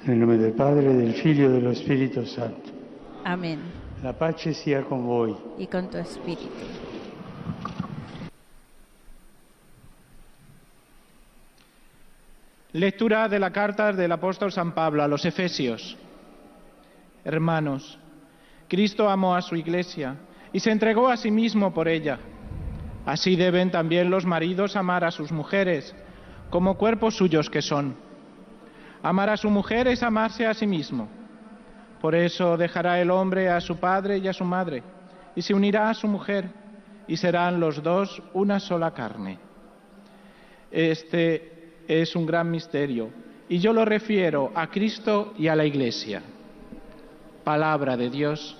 Nel nome del Padre, del Figlio e dello Spirito Santo. Amén. La pace sia con voi. Y con tu espíritu. Lectura de la carta del apóstol San Pablo a los Efesios. Hermanos, Cristo amó a su Iglesia y se entregó a sí mismo por ella. Así deben también los maridos amar a sus mujeres, como cuerpos suyos que son. Amar a su mujer es amarse a sí mismo. Por eso dejará el hombre a su padre y a su madre, y se unirá a su mujer, y serán los dos una sola carne. Este es un gran misterio, y yo lo refiero a Cristo y a la Iglesia. Palabra de Dios.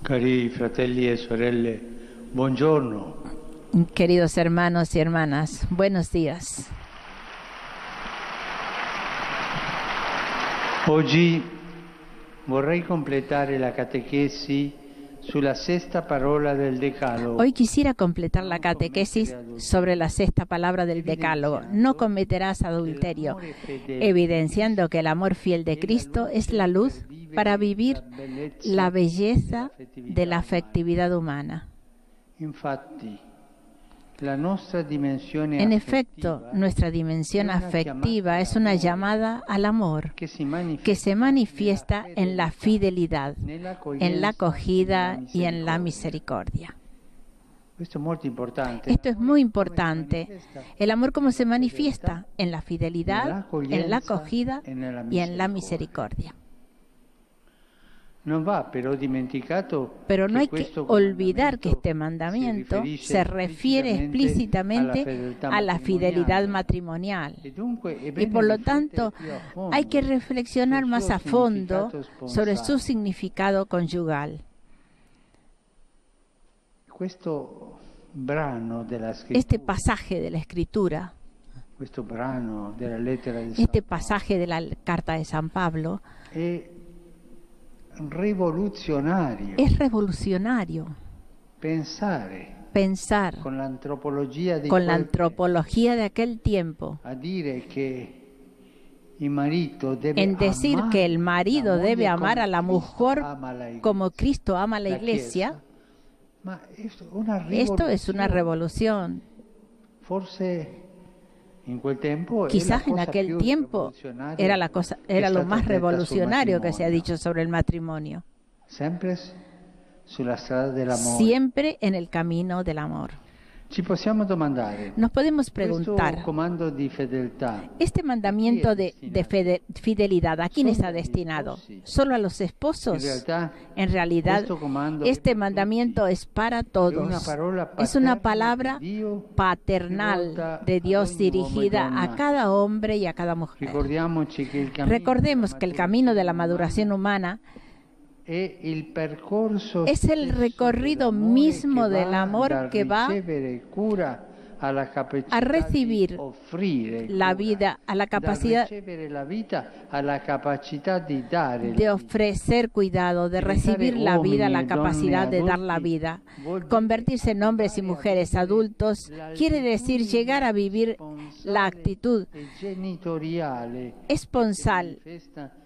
Cari fratelli e sorelle, buongiorno. Queridos hermanos y hermanas, buenos días. Oggi vorrei completare la catechesi sulla sesta parola del Decalogo. Hoy quisiera completar la catequesis sobre la sexta palabra del Decálogo. No cometerás adulterio, evidenciando que el amor fiel de Cristo es la luz para vivir la belleza de la afectividad humana. En efecto, nuestra dimensión afectiva es una llamada al amor que se manifiesta en la fidelidad, en la acogida y en la misericordia. Esto es muy importante. El amor cómo se manifiesta en la fidelidad, en la acogida y en la misericordia. Pero no hay que olvidar que este mandamiento se refiere explícitamente a la fidelidad matrimonial. Y por lo tanto, hay que reflexionar más a fondo sobre su significado conyugal. Este pasaje de la Escritura, este pasaje de la carta de San Pablo, es revolucionario. Pensar con la antropología de aquel tiempo en decir que el marido debe amar a la mujer como Cristo ama a la Iglesia. Esto es una revolución. Quizás en aquel tiempo era lo más revolucionario que se ha dicho sobre el matrimonio. Siempre en el camino del amor. Nos podemos preguntar, ¿este mandamiento de fidelidad a quién está destinado? ¿Solo a los esposos? En realidad, este mandamiento es para todos. Es una palabra paternal de Dios dirigida a cada hombre y a cada mujer. Recordemos que el camino de la maduración humana es el recorrido mismo del amor que va a recibir la vida, a la capacidad de ofrecer cuidado, de recibir la vida, la capacidad de dar la vida. Convertirse en hombres y mujeres adultos quiere decir llegar a vivir la actitud esponsal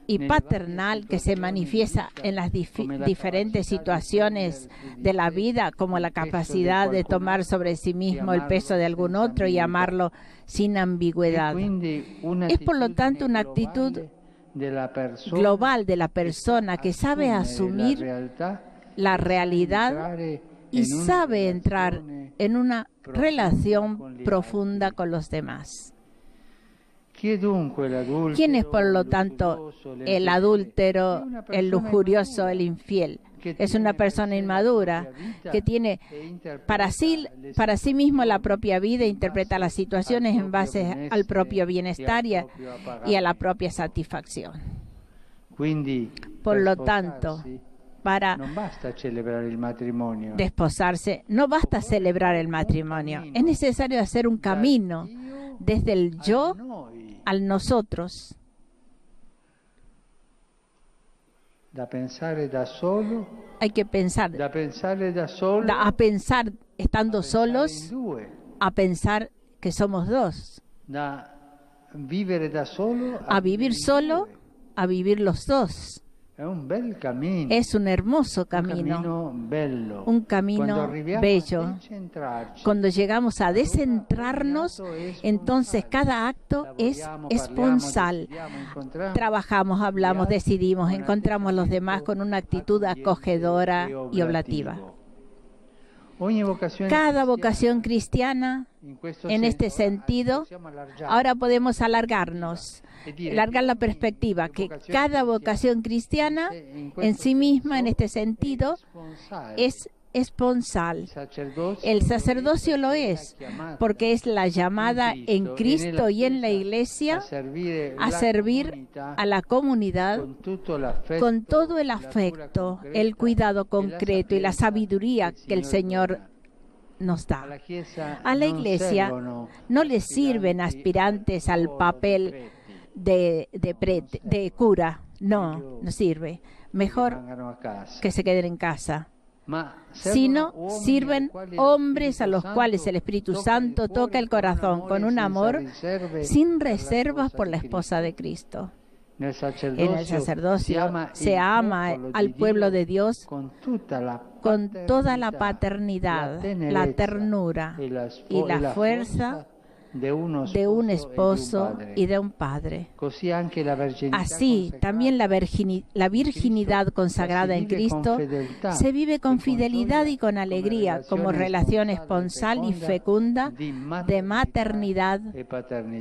y paternal que se manifiesta en las diferentes situaciones de la vida, como la capacidad de tomar sobre sí mismo el peso de algún otro y amarlo sin ambigüedad. Es por lo tanto una actitud global de la persona que sabe asumir la realidad y sabe entrar en una relación profunda con los demás. ¿Quién es, por lo tanto, el adúltero, el lujurioso, el infiel? Es una persona inmadura que tiene para sí mismo la propia vida e interpreta las situaciones en base al propio bienestar y a la propia satisfacción. Por lo tanto, para desposarse, no basta celebrar el matrimonio. Es necesario hacer un camino desde el yo al nosotros. Hay que pensar, a pensar estando solos, a pensar que somos dos. A vivir solo, a vivir los dos. Es un hermoso camino, un camino bello. Cuando llegamos a descentrarnos, entonces cada acto es esponsal. Trabajamos, hablamos, decidimos, encontramos a los demás con una actitud acogedora y oblativa. Cada vocación cristiana, en este sentido, ahora podemos alargar la perspectiva, que cada vocación cristiana en sí misma, en este sentido, es esponsal. El sacerdocio lo es, porque es la llamada en Cristo y en la Iglesia a servir a la comunidad con todo el afecto, el cuidado concreto y la sabiduría que el Señor nos da. A la Iglesia no le sirven aspirantes al papel de cura, no sirve. Mejor que se queden en casa. Sino sirven hombres a los cuales el Espíritu Santo toca el corazón con un amor sin reservas por la esposa de Cristo. En el sacerdocio se ama al pueblo de Dios con toda la paternidad, la ternura y la fuerza de un esposo y de un padre. Así, también la virginidad consagrada en Cristo se vive con fidelidad y con alegría como relación esponsal y fecunda de maternidad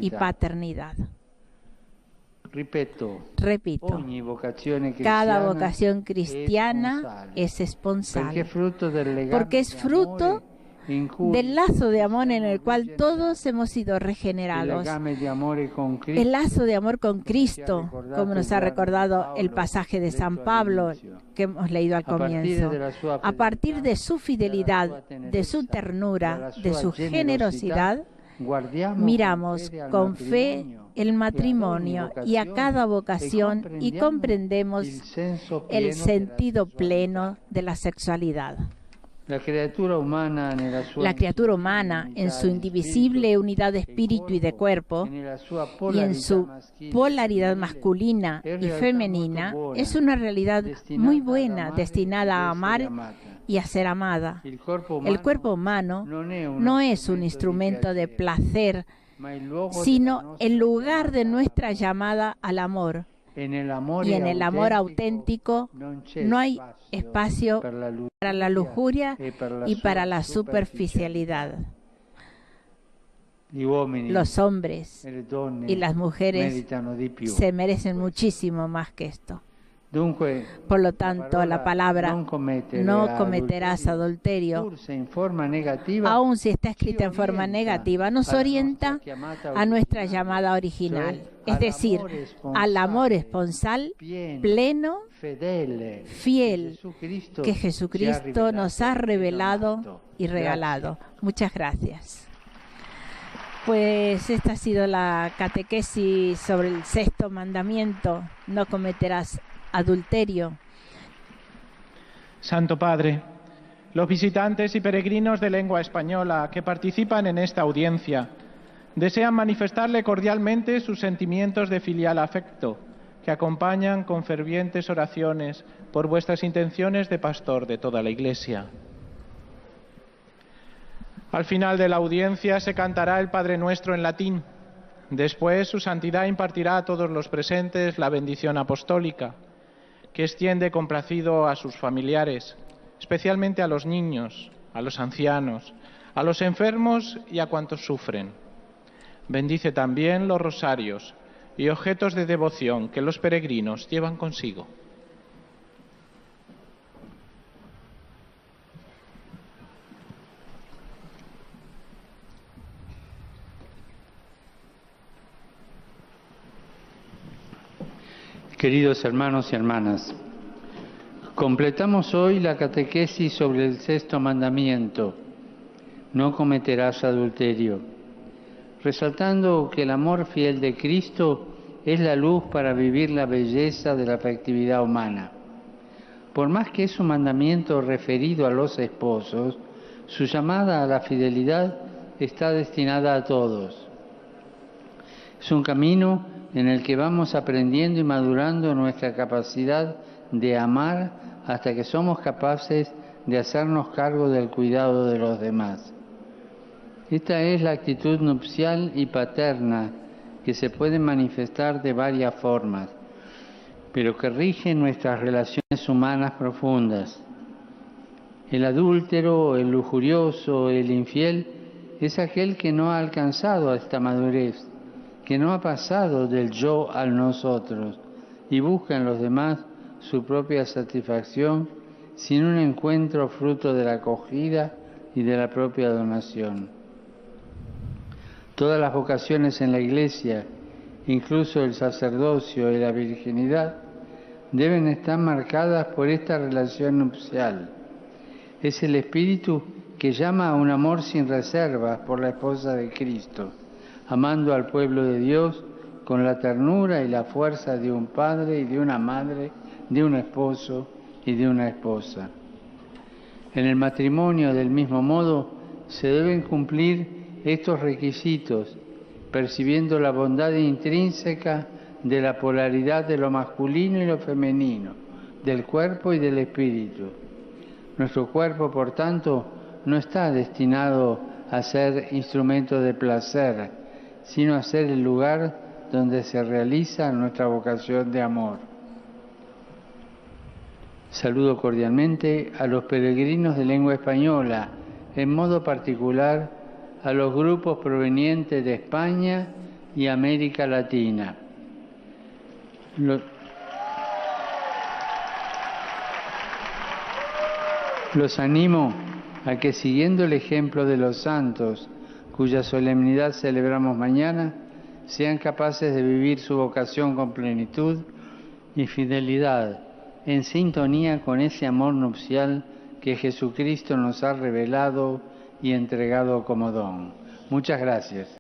y paternidad. Repito, cada vocación cristiana es esponsal, porque es fruto del lazo de amor en el cual todos hemos sido regenerados. El lazo de amor con Cristo, como nos ha recordado el pasaje de San Pablo que hemos leído al comienzo. A partir de su fidelidad, de su ternura, de su generosidad, miramos con fe el matrimonio y a cada vocación y comprendemos el sentido pleno de la sexualidad. La criatura humana en su indivisible unidad de espíritu y de cuerpo y en su polaridad masculina y femenina es una realidad muy buena, destinada a amar y a ser amada. El cuerpo humano no es un instrumento de placer, sino el lugar de nuestra llamada al amor. Y en el amor auténtico no hay espacio para la lujuria y para la superficialidad. Los hombres y las mujeres se merecen muchísimo más que esto. Por lo tanto, la palabra no cometerás adulterio, aun si está escrita en forma negativa, nos orienta a nuestra llamada original, es decir, al amor esponsal, pleno, fiel, que Jesucristo nos ha revelado y regalado. Muchas gracias. Pues esta ha sido la catequesis sobre el sexto mandamiento, no cometerás adulterio. Santo Padre, los visitantes y peregrinos de lengua española que participan en esta audiencia desean manifestarle cordialmente sus sentimientos de filial afecto, que acompañan con fervientes oraciones por vuestras intenciones de pastor de toda la Iglesia. Al final de la audiencia se cantará el Padre Nuestro en latín. Después, su Santidad impartirá a todos los presentes la bendición apostólica, que extiende complacido a sus familiares, especialmente a los niños, a los ancianos, a los enfermos y a cuantos sufren. Bendice también los rosarios y objetos de devoción que los peregrinos llevan consigo. Queridos hermanos y hermanas, completamos hoy la catequesis sobre el sexto mandamiento, no cometerás adulterio, resaltando que el amor fiel de Cristo es la luz para vivir la belleza de la afectividad humana. Por más que es un mandamiento referido a los esposos, su llamada a la fidelidad está destinada a todos. Es un camino en el que vamos aprendiendo y madurando nuestra capacidad de amar hasta que somos capaces de hacernos cargo del cuidado de los demás. Esta es la actitud nupcial y paterna que se puede manifestar de varias formas, pero que rige nuestras relaciones humanas profundas. El adúltero, el lujurioso, el infiel, es aquel que no ha alcanzado esta madurez, que no ha pasado del yo al nosotros y busca en los demás su propia satisfacción sin un encuentro fruto de la acogida y de la propia donación. Todas las vocaciones en la Iglesia, incluso el sacerdocio y la virginidad, deben estar marcadas por esta relación nupcial. Es el Espíritu que llama a un amor sin reservas por la esposa de Cristo, amando al pueblo de Dios con la ternura y la fuerza de un padre y de una madre, de un esposo y de una esposa. En el matrimonio, del mismo modo, se deben cumplir estos requisitos, percibiendo la bondad intrínseca de la polaridad de lo masculino y lo femenino, del cuerpo y del espíritu. Nuestro cuerpo, por tanto, no está destinado a ser instrumento de placer, sino a ser el lugar donde se realiza nuestra vocación de amor. Saludo cordialmente a los peregrinos de lengua española, en modo particular a los grupos provenientes de España y América Latina. Los animo a que, siguiendo el ejemplo de los santos, cuya solemnidad celebramos mañana, sean capaces de vivir su vocación con plenitud y fidelidad, en sintonía con ese amor nupcial que Jesucristo nos ha revelado y entregado como don. Muchas gracias.